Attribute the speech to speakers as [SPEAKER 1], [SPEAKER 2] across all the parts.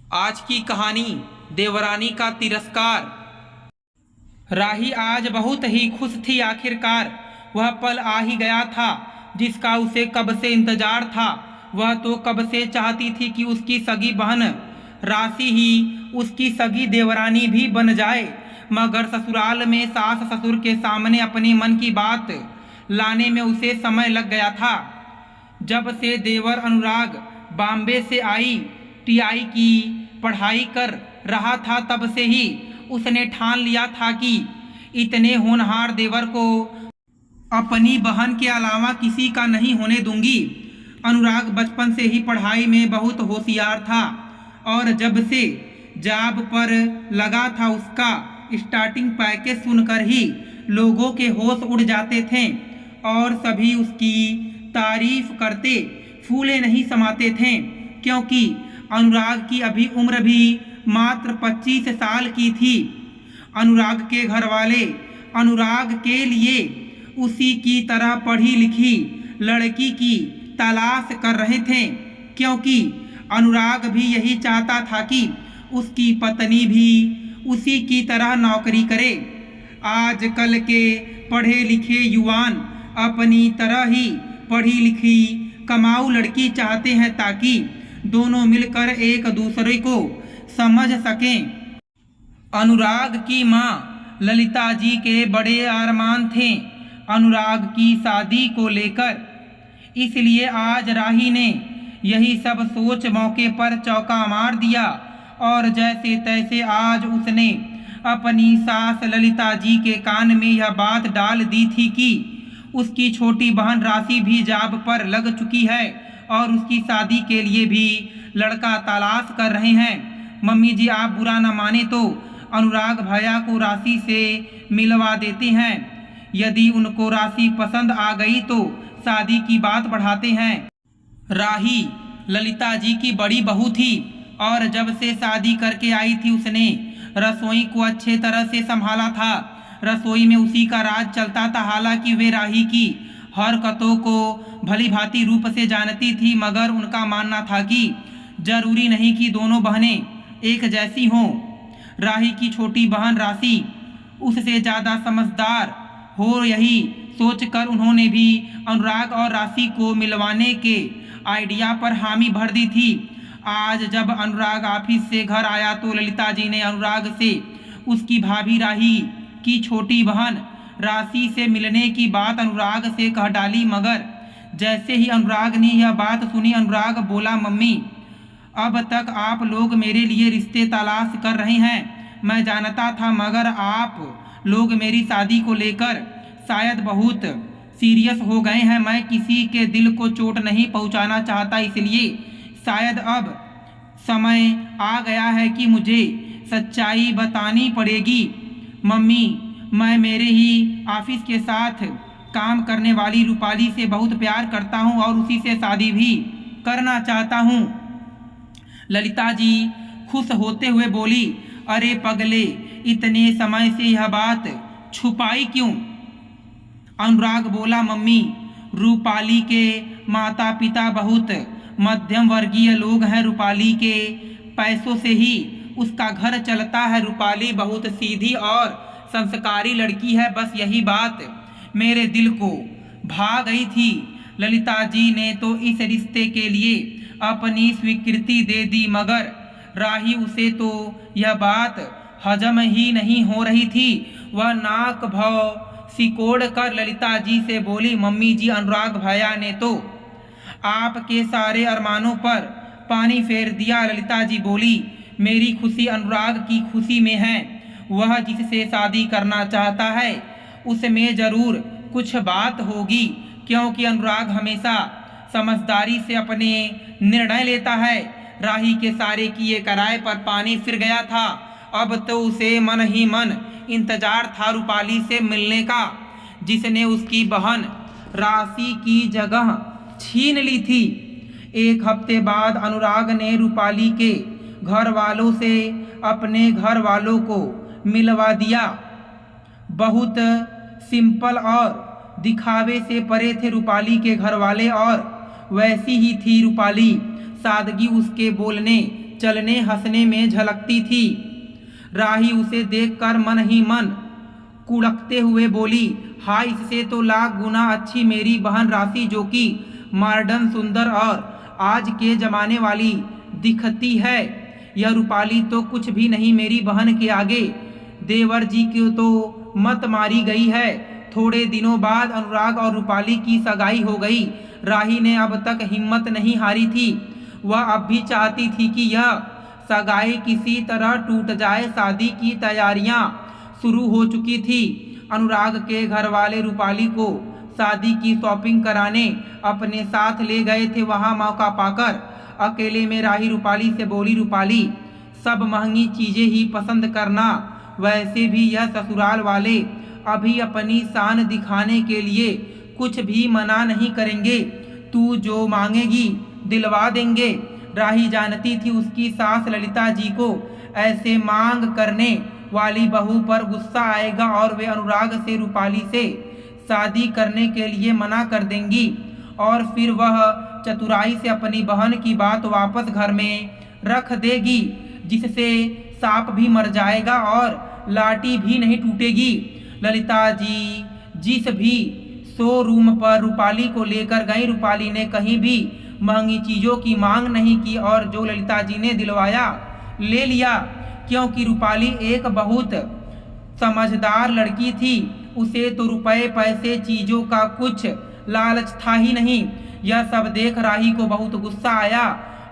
[SPEAKER 1] आज की कहानी देवरानी का तिरस्कार। राही आज बहुत ही खुश थी। आखिरकार वह पल आ ही गया था जिसका उसे कब से इंतजार था। वह तो कब से चाहती थी कि उसकी सगी बहन राशि ही उसकी सगी देवरानी भी बन जाए, मगर ससुराल में सास ससुर के सामने अपने मन की बात लाने में उसे समय लग गया था। जब से देवर अनुराग बॉम्बे से ITI की पढ़ाई कर रहा था, तब से ही उसने ठान लिया था कि इतने होनहार देवर को अपनी बहन के अलावा किसी का नहीं होने दूंगी। अनुराग बचपन से ही पढ़ाई में बहुत होशियार था और जब से जॉब पर लगा था, उसका स्टार्टिंग पैकेज सुनकर ही लोगों के होश उड़ जाते थे और सभी उसकी तारीफ करते फूले नहीं समाते थे, क्योंकि अनुराग की अभी उम्र भी मात्र 25 साल की थी। अनुराग के घरवाले अनुराग के लिए उसी की तरह पढ़ी लिखी लड़की की तलाश कर रहे थे, क्योंकि अनुराग भी यही चाहता था कि उसकी पत्नी भी उसी की तरह नौकरी करे। आजकल के पढ़े लिखे युवान अपनी तरह ही पढ़ी लिखी कमाऊ लड़की चाहते हैं ताकि दोनों मिलकर एक दूसरे को समझ सकें। अनुराग की मां ललिता जी के बड़े अरमान थे अनुराग की शादी को लेकर, इसलिए आज राही ने यही सब सोच मौके पर चौका मार दिया और जैसे तैसे आज उसने अपनी सास ललिता जी के कान में यह बात डाल दी थी कि उसकी छोटी बहन राशि भी जॉब पर लग चुकी है और उसकी शादी के लिए भी लड़का तलाश कर रहे हैं। मम्मी जी, आप बुरा न माने तो अनुराग भैया को राशि से मिलवा देते हैं। यदि उनको राशि पसंद आ गई तो शादी की बात बढ़ाते हैं। राही ललिता जी की बड़ी बहू थी और जब से शादी करके आई थी उसने रसोई को अच्छे तरह से संभाला था। रसोई में उसी का राज चलता था। हालांकि वे राही की हरकतों को भली भांति रूप से जानती थी, मगर उनका मानना था कि जरूरी नहीं कि दोनों बहनें एक जैसी हों। राही की छोटी बहन राशि उससे ज़्यादा समझदार हो, यही सोचकर उन्होंने भी अनुराग और राशि को मिलवाने के आइडिया पर हामी भर दी थी। आज जब अनुराग ऑफिस से घर आया तो ललिता जी ने अनुराग से उसकी भाभी राही की छोटी बहन राशि से मिलने की बात अनुराग से कह डाली, मगर जैसे ही अनुराग ने यह बात सुनी, अनुराग बोला, मम्मी, अब तक आप लोग मेरे लिए रिश्ते तलाश कर रहे हैं। मैं जानता था, मगर आप लोग मेरी शादी को लेकर शायद बहुत सीरियस हो गए हैं। मैं किसी के दिल को चोट नहीं पहुंचाना चाहता, इसलिए शायद अब समय आ गया है कि मुझे सच्चाई बतानी पड़ेगी। मम्मी, मैं मेरे ही ऑफिस के साथ काम करने वाली रूपाली से बहुत प्यार करता हूं और उसी से शादी भी करना चाहता हूं। ललिता जी खुश होते हुए बोली, अरे पगले, इतने समय से यह बात छुपाई क्यों? अनुराग बोला, मम्मी, रूपाली के माता पिता बहुत मध्यम वर्गीय लोग हैं। रूपाली के पैसों से ही उसका घर चलता है। रूपाली बहुत सीधी और संस्कारी लड़की है। बस यही बात मेरे दिल को भा गई थी। ललिता जी ने तो इस रिश्ते के लिए अपनी स्वीकृति दे दी, मगर राही उसे तो यह बात हजम ही नहीं हो रही थी। वह नाक भौं सिकोड़ कर ललिता जी से बोली, मम्मी जी, अनुराग भैया ने तो आपके सारे अरमानों पर पानी फेर दिया। ललिता जी बोली, मेरी खुशी अनुराग की खुशी में है। वह जिससे शादी करना चाहता है उसमें जरूर कुछ बात होगी, क्योंकि अनुराग हमेशा समझदारी से अपने निर्णय लेता है। राही के सारे किए कराए पर पानी फिर गया था। अब तो उसे मन ही मन इंतजार था रूपाली से मिलने का, जिसने उसकी बहन राशि की जगह छीन ली थी। एक हफ्ते बाद अनुराग ने रूपाली के घर वालों से अपने घर वालों को मिलवा दिया। बहुत सिंपल और दिखावे से परे थे रूपाली के घर वाले और वैसी ही थी रूपाली। सादगी उसके बोलने चलने हंसने में झलकती थी। राही उसे देखकर मन ही मन कुड़कते हुए बोली, हाय, इससे तो लाख गुना अच्छी मेरी बहन राशि, जो कि मॉडर्न, सुंदर और आज के जमाने वाली दिखती है। यह रूपाली तो कुछ भी नहीं मेरी बहन के आगे। देवर जी की तो मत मारी गई है। थोड़े दिनों बाद अनुराग और रूपाली की सगाई हो गई। राही ने अब तक हिम्मत नहीं हारी थी। वह अब भी चाहती थी कि यह सगाई किसी तरह टूट जाए। शादी की तैयारियां शुरू हो चुकी थी। अनुराग के घर वाले रूपाली को शादी की शॉपिंग कराने अपने साथ ले गए थे। वहां मौका पाकर अकेले में राही रूपाली से बोली, रूपाली, सब महंगी चीजें ही पसंद करना। वैसे भी यह ससुराल वाले अभी अपनी शान दिखाने के लिए कुछ भी मना नहीं करेंगे। तू जो मांगेगी दिलवा देंगे। राही जानती थी उसकी सास ललिता जी को ऐसे मांग करने वाली बहू पर गुस्सा आएगा और वे अनुराग से रूपाली से शादी करने के लिए मना कर देंगी और फिर वह चतुराई से अपनी बहन की बात वापस घर में रख देगी, जिससे सांप भी मर जाएगा और लाठी भी नहीं टूटेगी। ललिता जी जिस भी शोरूम पर रूपाली को लेकर गई, रूपाली ने कहीं भी महंगी चीज़ों की मांग नहीं की और जो ललिता जी ने दिलवाया ले लिया, क्योंकि रूपाली एक बहुत समझदार लड़की थी। उसे तो रुपए पैसे चीज़ों का कुछ लालच था ही नहीं। यह सब देख राही को बहुत गुस्सा आया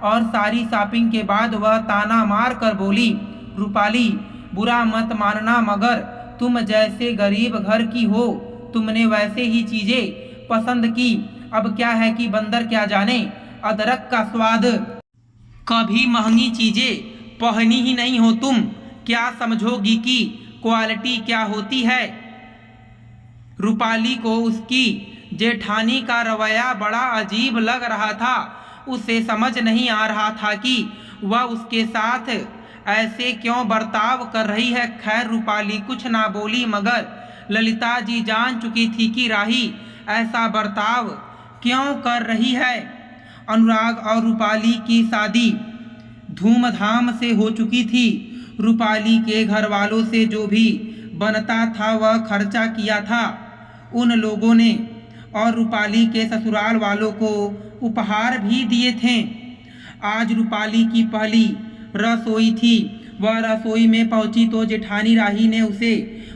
[SPEAKER 1] और सारी शॉपिंग के बाद वह ताना मार कर बोली, रूपाली, बुरा मत मानना, मगर तुम जैसे गरीब घर की हो, तुमने वैसे ही चीजें पसंद की। अब क्या है कि बंदर क्या जाने अदरक का स्वाद। कभी महंगी चीजें पहनी ही नहीं हो तुम, क्या समझोगी कि क्वालिटी क्या होती है। रूपाली को उसकी जेठानी का रवैया बड़ा अजीब लग रहा था। उसे समझ नहीं आ रहा था कि वह उसके साथ ऐसे क्यों बर्ताव कर रही है। खैर रूपाली कुछ ना बोली, मगर ललिता जी जान चुकी थी कि राही ऐसा बर्ताव क्यों कर रही है। अनुराग और रूपाली की शादी धूमधाम से हो चुकी थी। रूपाली के घर वालों से जो भी बनता था वह खर्चा किया था उन लोगों ने, और रूपाली के ससुराल वालों को उपहार भी दिए थे। आज रूपाली की पहली रसोई थी। वह रसोई में पहुंची तो जेठानी राही ने उसे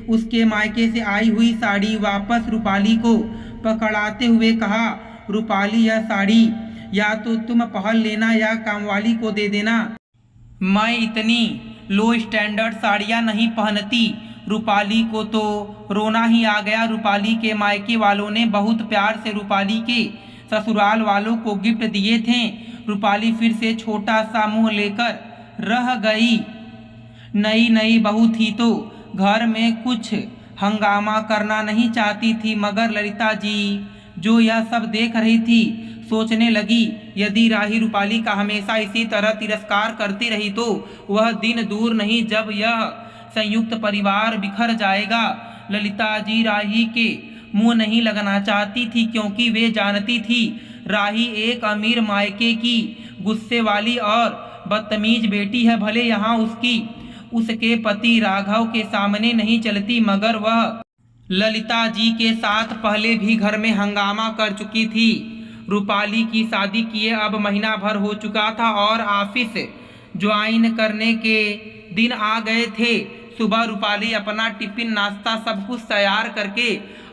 [SPEAKER 1] उसके मायके से आई हुई साड़ी वापस रूपाली को पकड़ाते हुए कहा, रूपाली, यह साड़ी या तो तुम पहन लेना या कामवाली को दे देना। मैं इतनी लो स्टैंडर्ड साड़ियाँ नहीं पहनती। रूपाली को तो रोना ही आ गया। रूपाली के मायके वालों ने बहुत प्यार से रूपाली के ससुराल वालों को गिफ्ट दिए थे। रूपाली फिर से छोटा सा मुंह लेकर रह गई। नई नई बहू थी तो घर में कुछ हंगामा करना नहीं चाहती थी, मगर ललिता जी जो यह सब देख रही थी सोचने लगी, यदि राही रूपाली का हमेशा इसी तरह तिरस्कार करती रही तो वह दिन दूर नहीं जब यह संयुक्त परिवार बिखर जाएगा। ललिता जी राही के मुंह नहीं लगना चाहती थी, क्योंकि वे जानती थी राही एक अमीर मायके की गुस्से वाली और बदतमीज बेटी है। भले यहाँ उसके पति राघव के सामने नहीं चलती, मगर वह ललिता जी के साथ पहले भी घर में हंगामा कर चुकी थी। रूपाली की शादी किए अब महीना भर हो चुका था और ऑफिस ज्वाइन करने के दिन आ गए थे। सुबह रूपाली अपना टिफिन नाश्ता सब कुछ तैयार करके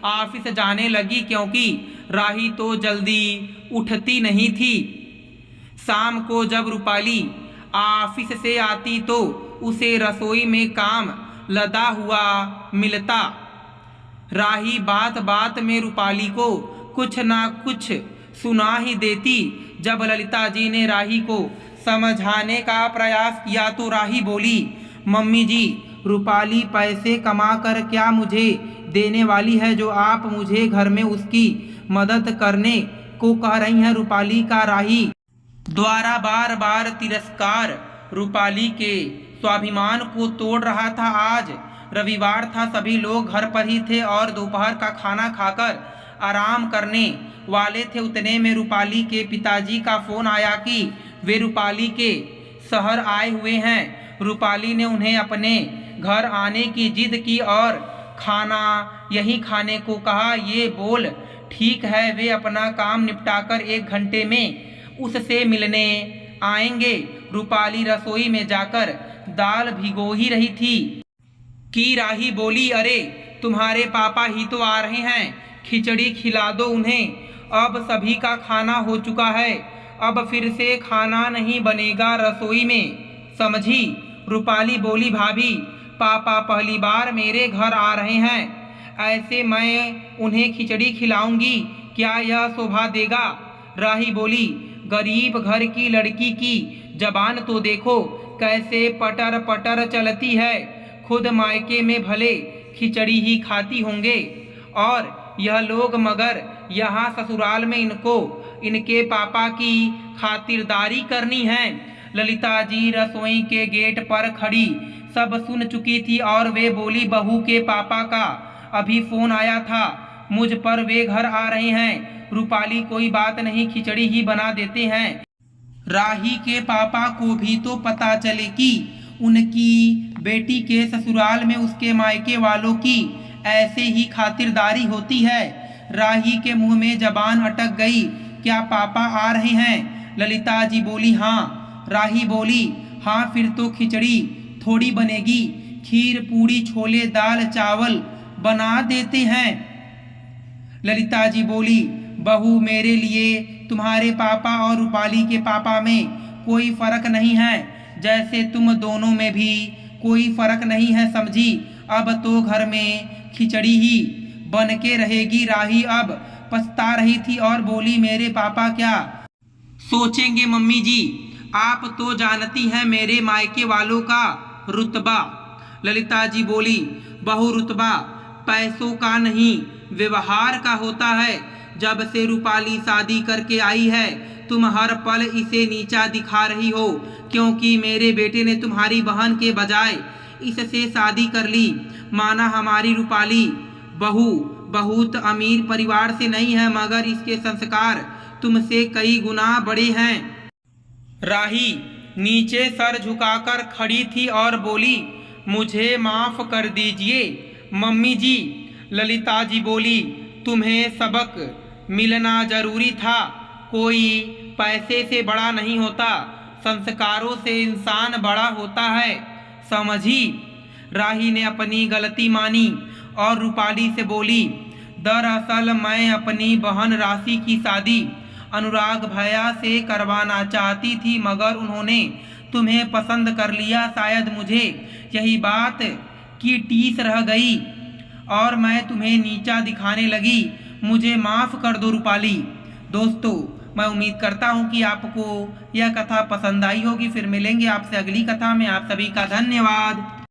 [SPEAKER 1] ऑफिस जाने लगी, क्योंकि राही तो जल्दी उठती नहीं थी। शाम को जब रूपाली ऑफिस से आती तो उसे रसोई में काम लदा हुआ मिलता। राही बात बात में रूपाली को कुछ ना कुछ सुना ही देती। जब ललिता जी ने राही को समझाने का प्रयास किया तो राही बोली, मम्मी जी, रूपाली पैसे कमा कर क्या मुझे देने वाली है जो आप मुझे घर में उसकी मदद करने को कह रही हैं। रूपाली का राही द्वारा बार बार तिरस्कार रूपाली के स्वाभिमान को तोड़ रहा था। आज रविवार था, सभी लोग घर पर ही थे और दोपहर का खाना खाकर आराम करने वाले थे। उतने में रूपाली के पिताजी का फोन आया कि वे रूपाली के शहर आए हुए हैं। रूपाली ने उन्हें अपने घर आने की जिद की और खाना यहीं खाने को कहा। ये बोल ठीक है, वे अपना काम निपटाकर 1 घंटे में उससे मिलने आएंगे। रूपाली रसोई में जाकर दाल भिगो ही रही थी कि राही बोली, अरे तुम्हारे पापा ही तो आ रहे हैं, खिचड़ी खिला दो उन्हें। अब सभी का खाना हो चुका है, अब फिर से खाना नहीं बनेगा रसोई में, समझी। रूपाली बोली, भाभी पापा पहली बार मेरे घर आ रहे हैं, ऐसे मैं उन्हें खिचड़ी खिलाऊंगी, क्या यह शोभा देगा। राही बोली, गरीब घर की लड़की की जबान तो देखो कैसे पटर पटर चलती है, खुद मायके में भले खिचड़ी ही खाती होंगे और यह लोग, मगर यहाँ ससुराल में इनको इनके पापा की खातिरदारी करनी है। ललिता जी रसोई के गेट पर खड़ी सब सुन चुकी थी और वे बोली, बहू के पापा का अभी फोन आया था, मुझ पर वे घर आ रहे हैं। रूपाली, कोई बात नहीं, खिचड़ी ही बना देते हैं। राही के पापा को भी तो पता चले कि उनकी बेटी के ससुराल में उसके मायके वालों की ऐसे ही खातिरदारी होती है। राही के मुंह में जबान अटक गई, क्या पापा आ रहे हैं। ललिता जी बोली, हाँ। राही बोली, हाँ फिर तो खिचड़ी थोड़ी बनेगी, खीर पूड़ी छोले दाल चावल बना देते हैं। ललिता जी बोली, बहू मेरे लिए तुम्हारे पापा और रूपाली के पापा में कोई फर्क नहीं है, जैसे तुम दोनों में भी कोई फर्क नहीं है, समझी। अब तो घर में खिचड़ी ही बन के रहेगी। राही अब पछता रही थी और बोली, मेरे पापा क्या सोचेंगे मम्मी जी, आप तो जानती हैं मेरे मायके वालों का रुतबा। ललिता जी बोली, बहू रुतबा पैसों का नहीं व्यवहार का होता है। जब से रूपाली शादी करके आई है तुम हर पल इसे नीचा दिखा रही हो, क्योंकि मेरे बेटे ने तुम्हारी बहन के बजाय इससे शादी कर ली। माना हमारी रूपाली बहू बहुत अमीर परिवार से नहीं है, मगर इसके संस्कार तुमसे कई गुना बड़े हैं। राही नीचे सर झुकाकर खड़ी थी और बोली, मुझे माफ कर दीजिए मम्मी जी। ललिता जी बोली, तुम्हें सबक मिलना जरूरी था, कोई पैसे से बड़ा नहीं होता, संस्कारों से इंसान बड़ा होता है, समझी। राही ने अपनी गलती मानी और रूपाली से बोली, दरअसल मैं अपनी बहन राशि की शादी अनुराग भैया से करवाना चाहती थी, मगर उन्होंने तुम्हें पसंद कर लिया। शायद मुझे यही बात की टीस रह गई और मैं तुम्हें नीचा दिखाने लगी, मुझे माफ़ कर दो रूपाली। दोस्तों, मैं उम्मीद करता हूँ कि आपको यह कथा पसंद आई होगी। फिर मिलेंगे आपसे अगली कथा में। आप सभी का धन्यवाद।